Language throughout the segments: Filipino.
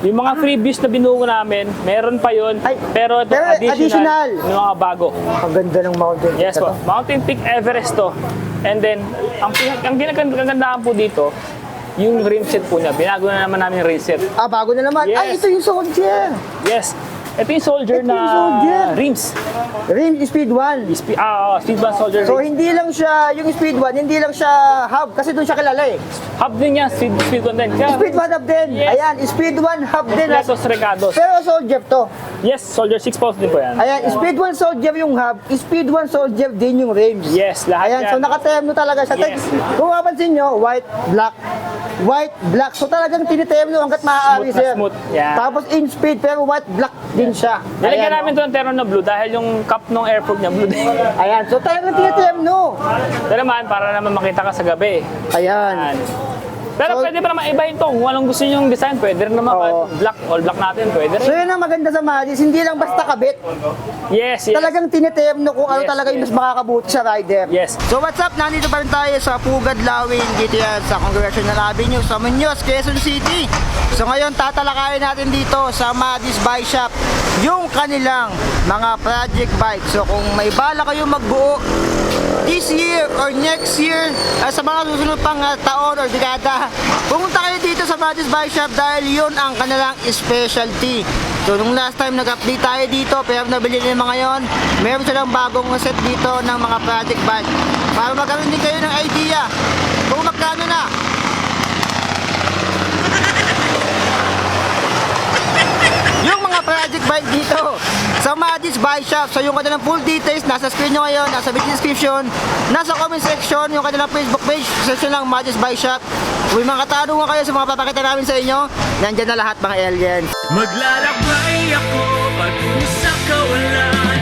Yung mga freebies na binuo namin, meron pa yun. Ay, pero ito pero additional. yung mga bago. Ang ganda ng mountain. Yes po. Mountain Peak Everest to. And then, ang ginagandaan po dito, yung rim set po niya. Binago na naman namin yung rim set. Ah, bago na naman. Yes. Ay, ito yung Soldier. Yes. Ito yung Soldier Ito na yung Soldier. rims. Rim Speed 1. Speed 1 Soldier So, rims. hindi lang siya, yung Speed 1, hindi lang siya hub kasi doon siya kilala eh. Hub din niya, speed 1 din. Kaya, Speed 1 hub din. Yes. Ayan, Speed 1 hub din. Completos Recados. Pero Soldier to. Yes, Soldier 6 post din po yan. Ayan, Speed 1 Soldier yung hub, Speed 1 Soldier din yung rims. Yes, lahat Ayan, yan. so nakaterno talaga siya. Yes. Kung mapansin nyo, white, black. White, black. So talagang tiniterno hanggat maaari Smooth na sir. smooth. Yan. Tapos in speed, pero white, black din siya. Nilagyan Ayan, namin ito ng terno na blue dahil yung cup ng airport niya blue din. Ayan, so talagang tiniterno. Ito naman, para naman makita ka sa gabi. Ayan. Yan. Pero So- pwede pa naman ibahin to. Kung anong gusto nyo yung design, pwede rin naman. Oo. Black, all black natin, pwede So rin. yun ang maganda sa Madis, hindi lang basta kabit. Yes, yes. Talagang tiniterno kung ano Yes, talaga yung yes. mas makakabuti sa rider. Yes. So what's up? Nandito pa rin tayo sa Pugad Lawin, dito yan sa Congressional Avenue, sa Muñoz, Quezon City. So ngayon tatalakayin natin dito sa Madis Bike Shop yung kanilang mga project bike. So kung may bala kayo magbuo this year or next year, sa mga susunod pang taon or dekada, pumunta kayo dito sa Madis Bike Shop dahil yun ang kanilang specialty. So nung last time nag-update tayo dito, pero nabili nila mga yon, meron silang bagong set dito ng mga project bike para magkaroon din kayo ng idea kung magkano na. Yung mga project bike dito sa Madis Bike Shop. So yung kanilang full details nasa screen nyo ngayon, nasa video description, nasa comment section, yung kanilang Facebook page, section lang Madis Bike Shop. Kung may mga katanungan kayo sa mga papakita namin sa inyo, nandyan na lahat mga aliens. Maglalakbay ako patungo sa kawalan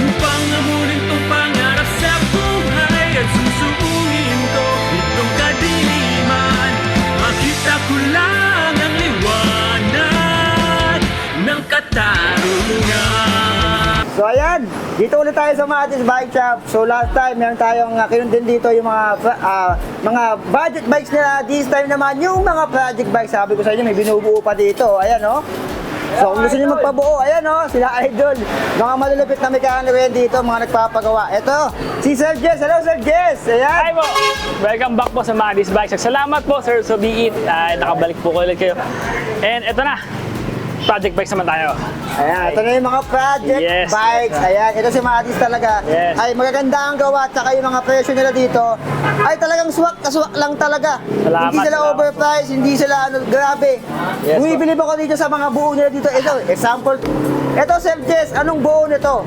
upang amunin tong pangarap sa buhay at susuungin ko itong kadiliman. Makita ko lang ang liwanag ng katarungan. So ayan, dito ulit tayo sa Madis Bike Shop. So last time, meron tayong kinundin dito yung mga budget bikes nila. This time naman, yung mga project bikes. Sabi ko sa inyo, may binubuo pa dito. Ayan o. So kung gusto nyo magpabuo, ayan o, sila Idol. Mga malulupit na mekaniko yan dito, mga nagpapagawa. Ito, si Sir Jess. Hello Sir Jess. Hi Ayan. po! Welcome back po sa Madis Bike Shop. Salamat po, Sir Sobiit. Nakabalik po ko ulit kayo. And eto na, project bikes naman tayo. Ayan, ito na yung mga project Yes. bikes. Ayan, ito si Madis talaga. Yes. Ay, magaganda ang gawa. Tsaka yung mga presyo nila dito, ay talagang swak lang talaga. Salamat, Hindi sila salamat. overpriced, hindi sila grabe. Yes, Bumibilib ako dito sa mga buo nila dito. Ito, example. Ito, Sir Jess, anong buo nito?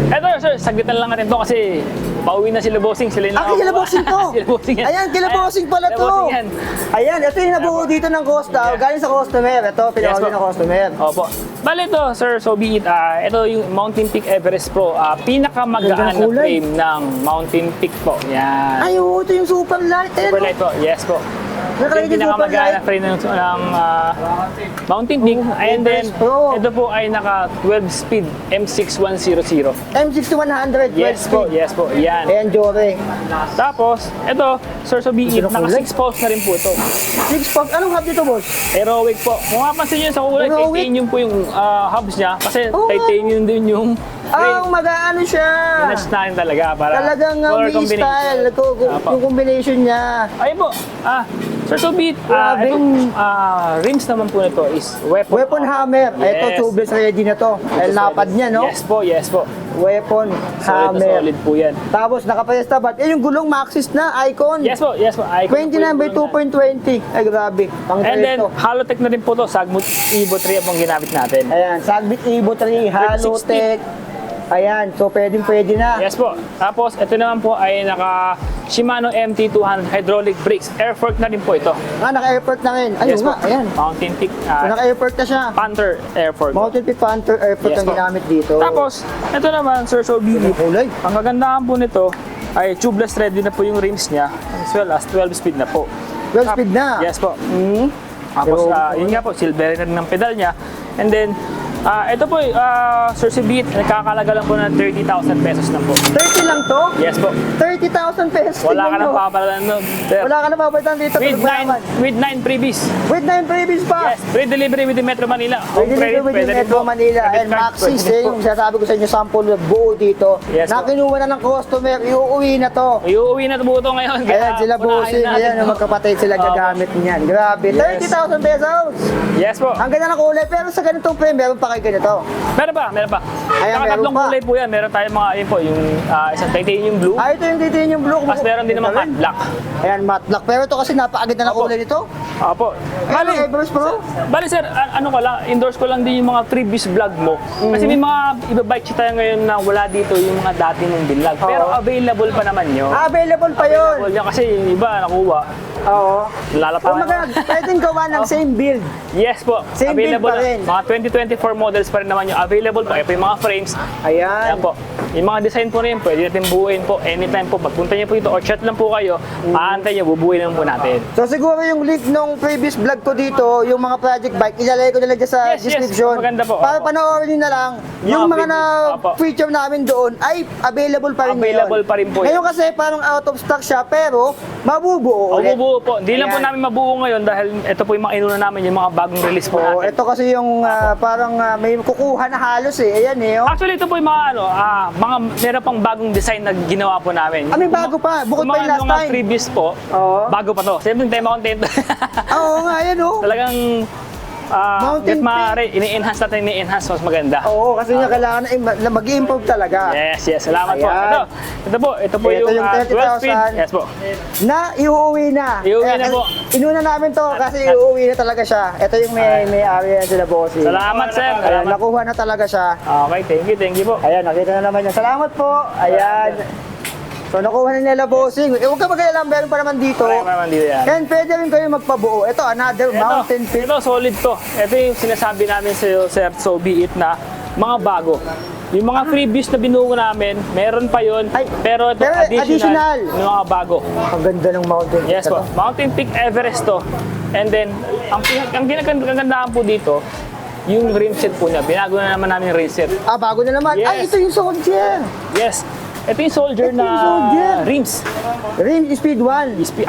Eto, sir, saglitan lang natin to kasi pauwi na sila Bossing. Sila yung Kila Bossing to. Sila Bossing yan. Ayan, kila Bossing pala Sila to. Bossing yan. Ayan, ito yung nabuo dito ng Costa. Galing sa customer. Ito, pinawali po. ng customer. Opo. Bale ito, Sir Sobiit, ito yung Mountain Peak Everest Pro. Pinakamagaan Ganda ng na kulay. frame ng Mountain Peak po. Yan. Ay, oo, ito yung super light. Super light po. Yes po. Nakalagay Yung din super pinakamagaan na light. frame ng Mountain Peak. And then, Everest Pro. ito po ay naka 12 speed M6100. M6100, 12 Yes po, speed. yes po. Yan. Ayan, Jore. Tapos, ito, Sir Sobiit, Sino naka kulay? 6 poles na rin po ito. 6 pop. Anong hub dito, boss? Aerowick po. Kung mapansin nyo sa kulay, Aerowick? titanium po yung hubs niya. Kasi Oo. titanium din yung Ang mag-ano siya. Match na rin talaga para Talagang color may style. Apo. Yung combination niya. Ayun po. Sir Sobiit, Grabe. itong rims naman po nito is Weapon hammer. Yes. Ito, tubeless ready na to. Dahil napad niya, no? Yes po, yes po. Weapon Solid na hammer. solid po yan. Tapos, nakapayesta ba't? Yung gulong Maxxis na, icon. Yes po, yes po. 29 by 2.20. Ay, grabe. Pang And then, to. Halotech na rin po to. Sagmut Evo 3 ang ginamit natin. Ayan, Sagbit Evo 3, Halotech. Ayan, so pwede na. Yes po. Tapos, ito naman po ay naka Shimano MT200 hydraulic brakes. Air fork na rin po ito. Naka-airport na rin. Ayun Yes nga, po. ayan. Mountain Peak So, naka-airport na siya. Panther Air fork. Mountain Peak Panther Airport Yes ang po. ginamit dito. Tapos, ito naman, Sir Sobiit. kulay. Ang kagandahan po nito ay tubeless ready na po yung rims niya as well as 12 speed na po. 12 speed na. Yes po. Hmm. Tapos, Pero- yun nga po, silver na rin ng pedal niya. And then, Ito po, Sir si Beat, nagkakalaga lang po ng 30,000 pesos lang po. 30 lang to? Yes po. 30,000 pesos. Wala ka tingnan nang mo. papalan nun. Sir. Wala ka na papalitan dito. With tulog naman. 9 freebies. With 9 previous pa. Yes, free delivery within Metro Manila. Pwede dito with pwede rin Metro po. Manila Debit and card, Maxis, pwede rin po. yung sinasabi ko sa inyo, sample buo dito. Yes, na po. kinuha na ng customer, iuuwi na to. Iuuwi na po ito ngayon. Ayan, sila unahin bossing, natin ayan, to. yung magkapatid sila Opo. gagamit niyan. Grabe, Yes. 30,000 pesos. Yes po. Ang ganda ng kulay, pero sa ganitong frame, meron pa kayo ganito. Meron pa, meron pa. Ayan, Saka meron tatlong pa. kulay po yan. Meron tayong mga, yun po, yung isang titanium blue. Ah, ito yung dito yung blue. Tapos meron din naman matte black. Ayan, matte black. Pero ito kasi napakaganda ng Opo. kulay nito. Opo. Ano, Everest Pro? Bali sir, ano ko lang, endorse ko lang din yung mga previous vlog mo. Kasi may mga ibabike tayo ngayon na wala dito yung mga dati mong binlog. Pero Oo. available pa naman yun. Ah, available pa yun. Available yun kasi yung iba nakuha. Oo. Lalapakan. Kumbaga, pwedeng gawa ng same build. Yes po. Same build available pa rin. Mga 2024 models pa rin naman yung available po. Ito yung mga frames. Ayan. Ayan po. Yung mga design po na yun, pwede natin buuin po anytime po. Pagpunta niyo po ito or chat lang po kayo, aantay niyo, bubuuin lang po natin. So siguro yung link nung previous vlog ko dito, yung mga project bike, ilalagay ko na lang dyan sa Yes, yes. description. Maganda po. Para Opo. panoorin nyo na lang, yung mga na Opo. feature namin doon ay available pa rin Available ngayon. pa rin po yun. Ngayon kasi parang out of stock siya, pero mabubuo ulit. Mabubuo po. Hindi lang po Ayan. namin mabuo ngayon dahil ito po yung mga inuna namin, yung mga bagong release po Oo, natin. ito kasi yung parang may kukuha na halos eh. Ayan eh. Oh. Actually, ito po yung mga meron pang bagong design na ginawa po namin. Ah, may bago pa. Bukod pa yung last mga time. previous po, Oo. bago pa to. Siyempre, tema content. Oo nga, ayan oh. Talagang, Mountain net maaari, ini-enhance natin, ini-enhance mas maganda. Oo, kasi nga kailangan mag-improve talaga. Yes, yes. Salamat po. Ayan. Ito po Ito yung, yung 12 speed. 30,000. Yes po. Na iuuwi na. Iuuwi na Kasi po. Inuna namin to kasi iuuwi na talaga siya. Ito yung may area sila bossing. Salamat, sir. Ayan, Salamat. nakuha na talaga siya. Okay, thank you po. Ayan, nakita na naman yan. Salamat po. Ayan. So nakuha na nila bossing. Huwag ka mag-alam, meron pa naman dito. Wala naman dito yan. And pwede rin kayo magpabuo. Ito, another mountain peak. Ito, solid to. Ito yung sinasabi namin sa iyo, sir, so be it na mga bago. Yung mga freebies na binuo namin, meron pa yun. Ay, Pero ito, pero additional. yung mga bago. Ang ganda ng mountain peak. Yes po. Mountain Peak Everest to. And then, ang ginagandahan po dito, yung rim set po niya. Binago na naman namin yung rim set. Ah, bago na naman. Yes. Ay, ito yung soldier. Yes. Ito yung Soldier Ito na yung Soldier. rims. Rim Speed 1. Speed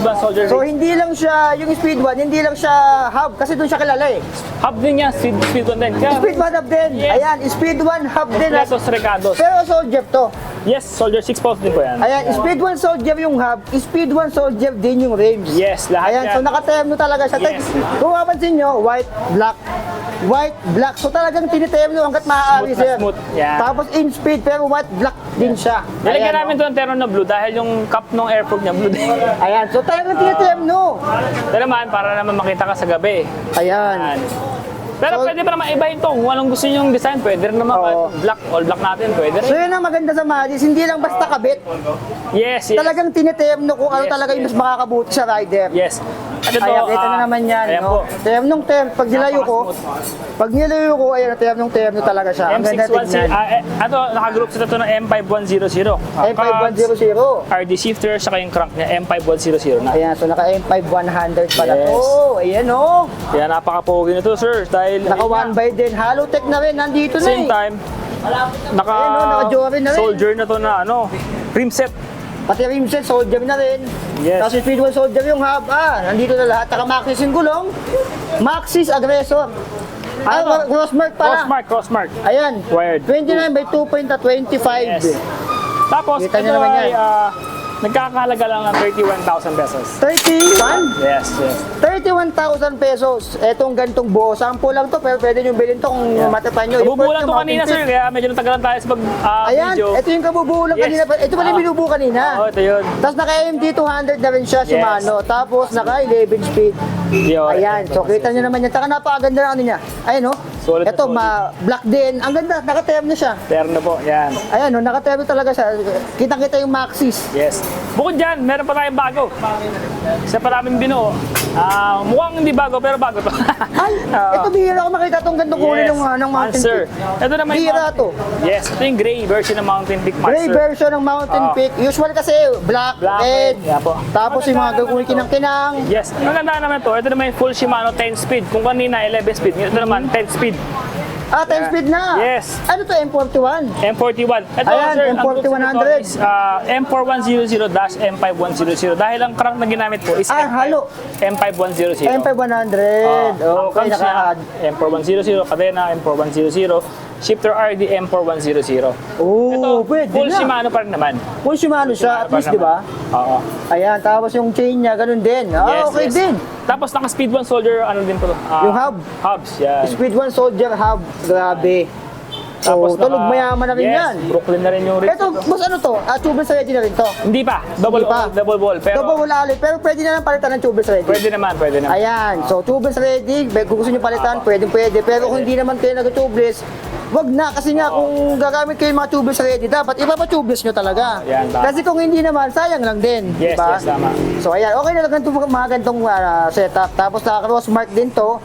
1 Soldier So rim. hindi lang siya, yung Speed 1, hindi lang siya hub kasi doon siya kilala eh. Hub din niya, speed 1 din. Kaya, Speed 1 hub din. Yes. Ayan, Speed 1 hub din. Completos Recados. Pero soldier to. Yes, Soldier 6 post din po yan. Ayan, Speed 1 soldier yung hub, Speed 1 soldier din yung rims. Yes, lahat Ayan, yan. so nakaterno talaga siya. Yes. Kung mapansin nyo, white, black. White, black. So talagang tiniterno hanggat maaari, Smooth na sir. smooth. Yan. Tapos in speed, pero white, black din siya. Nilagyan Ayan, namin doon terno na blue dahil yung cup ng airproof niya blue din. Ayan, so talagang tiniterno. Ito naman, para naman makita ka sa gabi. Ayan. Yan. Pero So- pwede pa naman ibahin to. Kung anong gusto nyo yung design, pwede rin naman. Oo. Black, all black natin, pwede So rin. yun ang maganda sa Madis, hindi lang basta kabit. Yes, yes. Talagang tiniterno kung ano Yes, talaga yung yes. mas makakabuti sa rider. Yes. At ito, Ayan, kita na naman yan. Ayan No? po. Ternong pag nilayo ko, ayan, terno talaga siya. Ang ganda M610, tignan. ito, nakagroup sa ito ng M5100. M5100. RD shifter, saka yung crank niya, M5100 na. Ayan, so naka M5100 pala Yes. to. Ayan o. Kaya napaka-pogi nito, sir. Dahil, Naka 1x din. Halotech na rin. Nandito na same eh. time, naka, Ayan, oh, naka-Jory na rin. soldier na to na, rim set. Pati rimset, soldier na rin. Yes. Tapos Speed 1 soldier yung hub. Nandito na lahat. Taka Maxis yung gulong. Maxis Aggressor. Ano? Crossmark pala. Crossmark. Ayan. Wired. 29 by 2.25. Yes. Tapos, Kita ito nyo naman ay, yan. nagkakahalaga lang ng 31,000 pesos. 31? Yes, yes. 31,000 pesos. Etong gantong buo. Sample lang to, pero pwede nyo bilhin to kung matapan nyo. Kabubulan Import to ng kanina, Mountain sir. Peak. Kaya medyo natagalan tayo sa Ayan, video. ito yung kabubulan Yes. kanina. Ito pala yung binubuo kanina. Oo, ito yun. Tapos naka MT 200 na rin siya, Yes. Shimano. Tapos naka 11 speed. Yun. Ayan, so kita nyo naman yan. Taka napakaganda ng ano niya. Ayan o. Solid na Ito, solid. black din. Ang ganda, naka-term na siya. Terno po, yan. Ayan o, naka-term talaga siya. Kitang-kita yung Maxis. Yes. Bukod dyan, meron pa tayong bago. Isa pa namin binuo. Mukhang hindi bago, pero bago to. Ay, Oo. ito bihira ko makita itong gandong kulay ng Mountain Monster. Peak. Ito naman yung Bihira to. Yes, ito yung gray version ng Mountain Peak Monster. Gray version ng Mountain Oo. Peak. Usual kasi black, Black, red. yeah po. Tapos yung mga gagawin kinang-kinang. Yes, ang ganda naman to. Ito naman yung full Shimano 10 speed. Kung kanina 11 speed, ito naman 10 speed. Ah, 10 speed na. Yes. Ano to, M41? M41. Ito, Ayan, sir, ang M4100. group is M4100-M5100. Dahil ang crank na ginamit po is Halo. M5100. M5100. Ang Okay, cranks niya, M4100, kadena M4100, shifter RD M4100. Oo, Ito, pwede full na. Shimano pa rin naman. Full Shimano siya, at Pa least, rin di ba? naman. Oo. Ayan, tapos yung chain niya, ganun din. Ah, okay din. Tapos naka Speed 1 Soldier, ano din po? Yung hub. Hubs, yan. Speed 1 Soldier Hub. Grabe. So, tulog mayaman na rin yes, yan. Brooklyn na rin yung rim. Ito, boss, ano to? Tubeless ready na rin to. Hindi pa. Double, Hindi pa. double ball. Pero Double wala ulit, pero pwede na lang palitan ng tubeless ready. pwede naman, pwede naman. Ayan, so tubeless ready, kung gusto nyo palitan, pwede. Pero kung hindi naman kayo nag-tubeless, wag na. Kasi nga, kung gagamit kayo ng mga tubeless ready, dapat ipapa-tubeless nyo talaga. Ayan, tama. Kasi kung hindi naman, sayang lang din. Yes, diba? yes, tama. So ayan, okay na lang ganito, mga ganitong setup. Tapos naka-cross mark din to.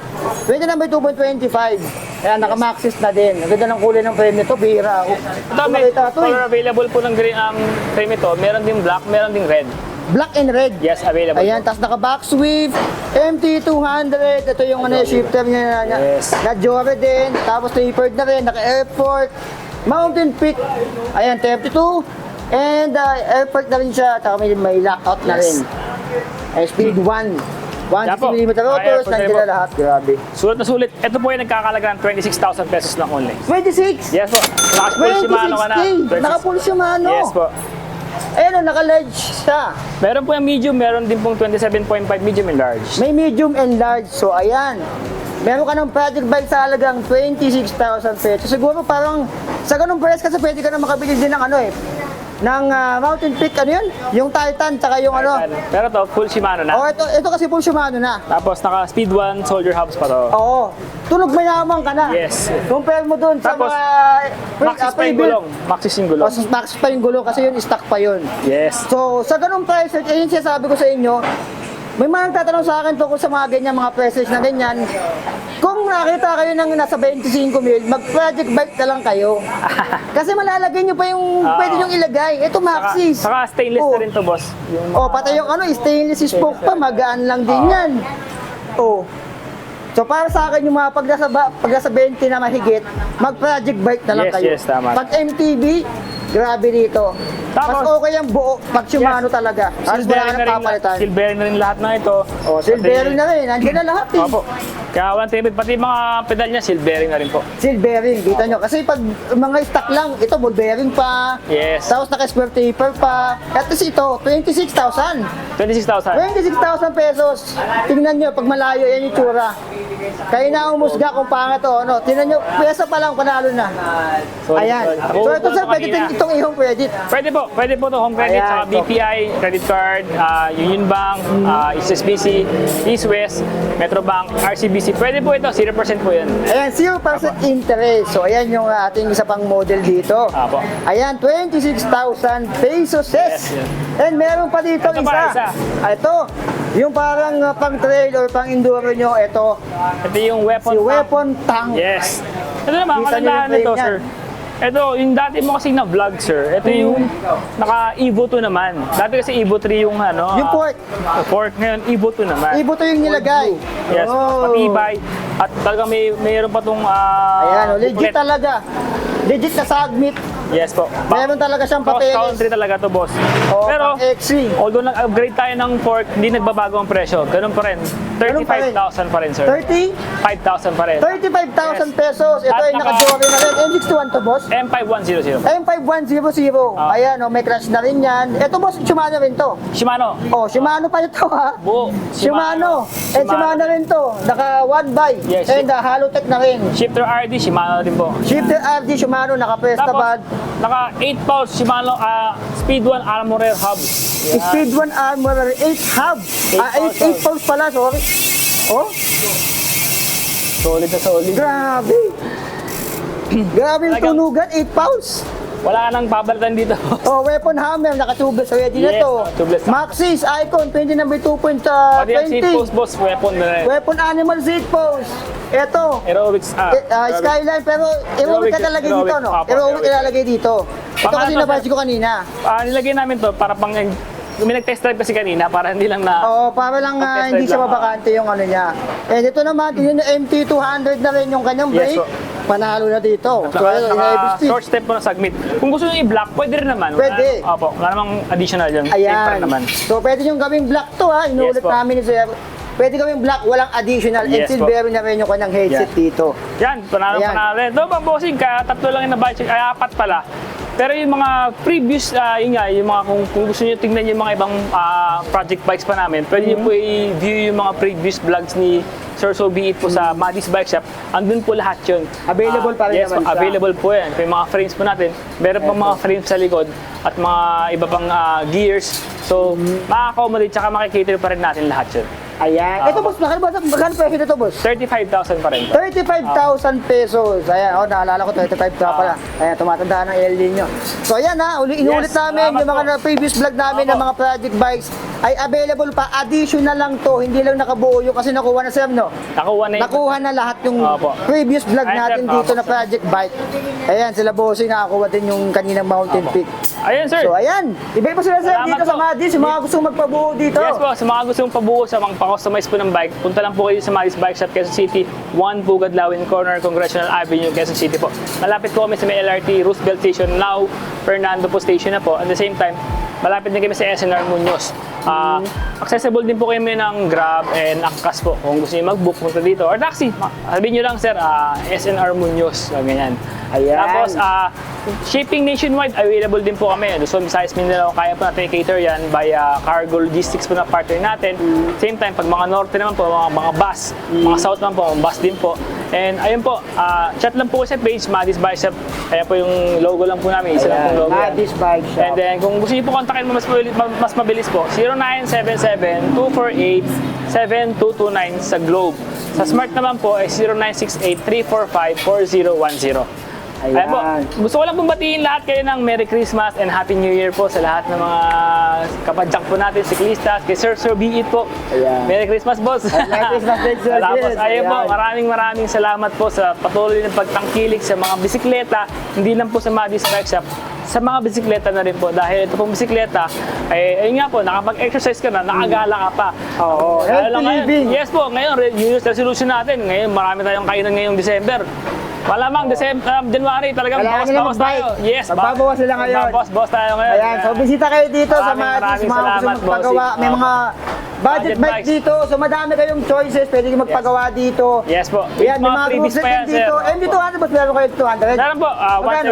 Pwede na may 2.25. Ayan, naka-maxis na din. Ang ganda ng kulay ng frame nito, bihira ako. Ito, may color available po ng green ang frame ito. Meron ding black, meron ding red. Black and red. Yes, available. Ayan, tapos naka-back swift, MT200, ito yung ano, shifter niya na, Yes. na Jore din, tapos tapered na rin, naka-airport, mountain peak, ayan, 32, and airport na rin siya, tapos may lockout na rin. Ay, speed 1. 150mm rotors, airport na rin nandiyan po. na lahat, grabe. Sulit na sulit. Ito po yung nagkakalaga ng 26,000 pesos lang only. 26! Yes po. Naka-full Shimano ka na. 26K! Naka-full Shimano! Yes po. Ayan o, naka-ledge siya. Meron po yung medium, meron din pong 27.5 medium and large. May medium and large. So, ayan. Meron ka ng project bike sa halagang 26,000 pesos. Siguro parang sa ganung price kasi pwede ka na makabili din ng ano ng Mountain Peak, ano yun? Yung Titan, tsaka yung ano. Pero to, full Shimano na. Oh, ito kasi full Shimano na. Tapos naka Speed 1 Soldier hubs pa to. Oo. Tunog mayaman ka na. Yes. Compare mo dun sa Tapos, mga... Maxis pa yung gulong. Maxis yung gulong. Maxis pa yung gulong kasi yun, stock pa yun. Yes. So, sa ganung price, yun siya sabi ko sa inyo, may mga nagtatanong sa akin tungkol sa mga ganyan, mga prices na ganyan. Kung nakita kayo ng nasa 25 mil, mag-project bike na lang kayo. Kasi malalagay nyo pa yung pwede nyo ilagay. Ito Maxis. Saka stainless Oh. na rin to, boss. Yung Pati yung ano, stainless spoke pa, magaan lang din yan. Oh. So para sa akin yung mga pag nasa 20 na mahigit, mag-project bike na lang Yes, kayo. yes, tama. Pag MTB, grabe dito. Mas Tapos- okay ang buo pag Shimano talaga. Halos wala ka nang papalitan. Silvering na rin lahat na ito. Silvering na rin, nandiyan na lahat eh. Opo. Kaya walang timid, pati mga pedal niya, silvering na rin po. Silvering, kita nyo. Kasi pag mga stock lang, ito ball bearing pa. Yes. Tapos naka-square taper pa. At least ito, 26,000. 26,000. 26,000 pesos. Tingnan nyo, pag malayo, yan yung tsura. Kayo na umusga kung pangat to. Ano? Tingnan nyo, pesa pa lang, panalo na. Ayan. So ito sir, pwede itong i-home credit. Pwede po to home credit, Ayan, saka BPI, credit card, Union Bank, SSBC, East West, Metrobank, RCBC. Pwede po ito, 0% po yan. Ayan, 0% interest. So ayan yung ating isa pang model dito. Apo. Ayan, 26,000 pesos. Yes, yes. And meron pa dito Ito pa, isa. Ito, yung parang pang trail or pang enduro nyo, ito, Ito yung weapon. si Weapon Tank. Yes. Ito naman, Kita niyo kagandahan yung nito, frame sir. Ito, yung dati mo kasing na-vlog, sir. Ito yung naka Evo 2 naman. Dati kasi Evo 3 yung ano. Yung fork. Fork ngayon, Evo 2 naman. Ibo to yung nilagay. Yes, Oh. patibay. At talagang mayroon pa tong Ayan, legit booklet. talaga. Legit na submit. Yes po. Meron talaga siyang Cross papeles. country talaga to, boss. O, Pero, pang XC. although nag-upgrade tayo ng fork, hindi nagbabago ang presyo. Ganun pa rin. Ganun pa rin. 35,000 pa rin, sir. 35,000 pa rin. pesos. Ito At ay naka-jory na rin. M61 to, boss. M5100. M5100. Ayan, oh, may crash na rin yan. Ito, boss, Shimano rin to. Shimano. Oh, Shimano pa ito, ha? Buo. Shimano. And Shimano rin to. Naka 1x. Yes. And Halotech na rin. Shifter RD, Shimano din po. Shifter RD Shimano, naka-Presta Tapos, pad. naka 8 pouch Shimano Speed 1 Armorer hubs. Yan. Speed 1 Armor 8 hub. 8 pulse pala, sorry. Oh, Solid na solid. grabe. Grabe yung Talagang- tunugan, 8 pounds. Wala ka nang babalitan dito. Oh, weapon hammer, naka-tubeless ready na Yes, to. tubeless na. Maxis, Icon, 20 number Pati yung seat 2.20. post, boss, weapon na rin. Weapon animal seat post. Ito, Aerobics, Skyline, pero aerobic ka talaga Aerobic, dito, no? apo, Aerobic aerobic. ilalagay dito. Ito Pangalan kasi to, napansin sir. ko kanina. Nilagay namin to para pang may nag-test drive kasi kanina para hindi lang na Oo, para lang Pag-test hindi drive siya lang, mabakante yung ano niya. And ito naman, yun yung MT200 na rin yung kanyang Yes, brake. po. panalo na dito. So, Naka, ayun, naka heavy speed. short step po na submit. Kung gusto nyo i-block, pwede rin naman. Pwede. Opo, wala namang additional yun. Safe pa Ayan. rin naman. So, pwede yung gawing black to ha. Inuulit Yes po. namin ni Sir. Pwede gawing black, walang additional. And Yes po. silver na rin yung kanyang headset Yeah. dito. Yan, panalo Ayan. rin. Ito ba, bossing, kaya tatlo lang yung na-budget, ay apat pala. Pero yung mga previous, yun nga, yung mga, kung gusto nyo tingnan yung mga ibang project bikes pa namin, pwede nyo po i-view yung mga previous vlogs ni Sir So Be It po sa Maddie's Bike Shop. Andun po lahat yun. Available pa rin yes, naman siya. available po yan. Yung mga frames po natin, meron pang mga frames sa likod at mga iba pang gears. So, maka-accommodate tsaka makikater pa rin natin lahat yun. Ayan. Ito boss, magkano presyo nito boss? 35,000 pa rin po. 35,000 pesos. Ayan, naalala ko 35 na pala. Ayan, tumatanda ng El Nino. So ayan ha, inuulit Yes, namin salamat yung mga po. previous vlog namin ng Opo. mga project bikes ay available pa. Additional lang to, hindi lang nakabuo yung kasi nakuha na Sir, no? Nakuha na yun. Nakuha na lahat yung Opo. previous vlog Ayun, natin sir. dito Opo, na project bike. Ayan, sila bossing nakakuha din yung kaninang Mountain Opo. Peak. Ayun, sir. So ayan, iba pa sila Sir Salamat dito sa po. Maddie's, yung mga gustong magpabuo dito. Yes po, sa mga gustong pabuo sa mga pa-customize po ng bike, punta lang po kayo sa Maddie's Bike Shop, Quezon City, 1 Pugad Lawin Corner, Congressional Avenue, Quezon City po. Malapit po kami sa may LRT, Roosevelt Station, now Fernando po station na po. At the same time, malapit din kami sa SNR Muñoz. Accessible din po kami ng Grab and Angkas po. Kung gusto niyo mag-book, punta dito. Or taxi, sabihin nyo lang, sir, SNR Muñoz. Ganyan. Ayan. Tapos, shipping nationwide, available din po kami. Luzon, Visayas, Mindanao, kaya po natin i-cater yan via Cargo Logistics po na partner natin. Same time, pag mga norte naman po, mga bus, mga south naman po, mga bus din po. And ayun po, chat lang po sa page, Maddie's Bike Shop. Kaya po yung logo lang po namin, isa lang Ayan, po logo yan. Maddie's Bike Shop. And then, kung gusto niyo po kontakin mo mas mabilis po, 0977-248-7229 sa Globe. Sa Smart naman po ay 0968-345-4010. Ayan po. Gusto ko lang pong batiin lahat kayo ng Merry Christmas and Happy New Year po sa lahat ng mga kapadyak po natin, siklistas, kay Sir Be It po. Ayan. Merry Christmas, boss. Merry Christmas din, Sir. Tapos, Yes, ayun po, ayan. maraming salamat po sa patuloy ng pagtangkilik sa mga bisikleta, hindi lang po sa Maddie's Bike Shop, sa mga bisikleta na rin po. Dahil ito pong bisikleta, ayun nga po, nakapag-exercise ka na, nakagala ka pa. Oo, Lalo healthy lang ngayon. living. Yes po, ngayon, New Year's resolution natin. Ngayon, marami tayong kainan ngayong December. Malamang January talagang Kailangan nila bawas tayo. mag-bike. Yes, Magbabawas sila ngayon. Bawas tayo ngayon. Ayan, so bisita kayo dito sa Maraming Maddie's, mga salamat, gusto magpagawa. bossing. May mga budget Budget bike bikes. dito, so madami kayong choices, pwede kayong magpagawa dito. Yes po. Ayan, may mga freebies group pa yan, din dito. sir. MD200, ba't meron kayo 200? Meron po, Magkano?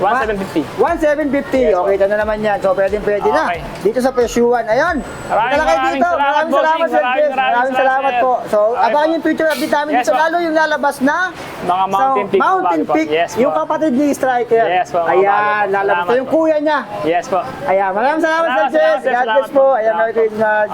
1,750. 1,750. Yes, Okay, ito na naman yan. So, pwede na. Okay. Dito sa Presyuan. Ayan. Dito kayo dito. Maraming salamat, Sir Jess. Maraming salamat po. So, Okay abangan po. yung future update namin Yes dito. po. Lalo yung lalabas na Mga Mountain Peak. Mountain po. Peak. Yes po. Yung kapatid ni Striker. Yes po, mga Ayan, bago po. lalabas. Salamat Yung po. kuya niya. Yes po. Ayan, maraming salamat, Sir Salamat, Jess. sir. God bless Salamat po. po. Ayan, Salamat Merry po. Christmas.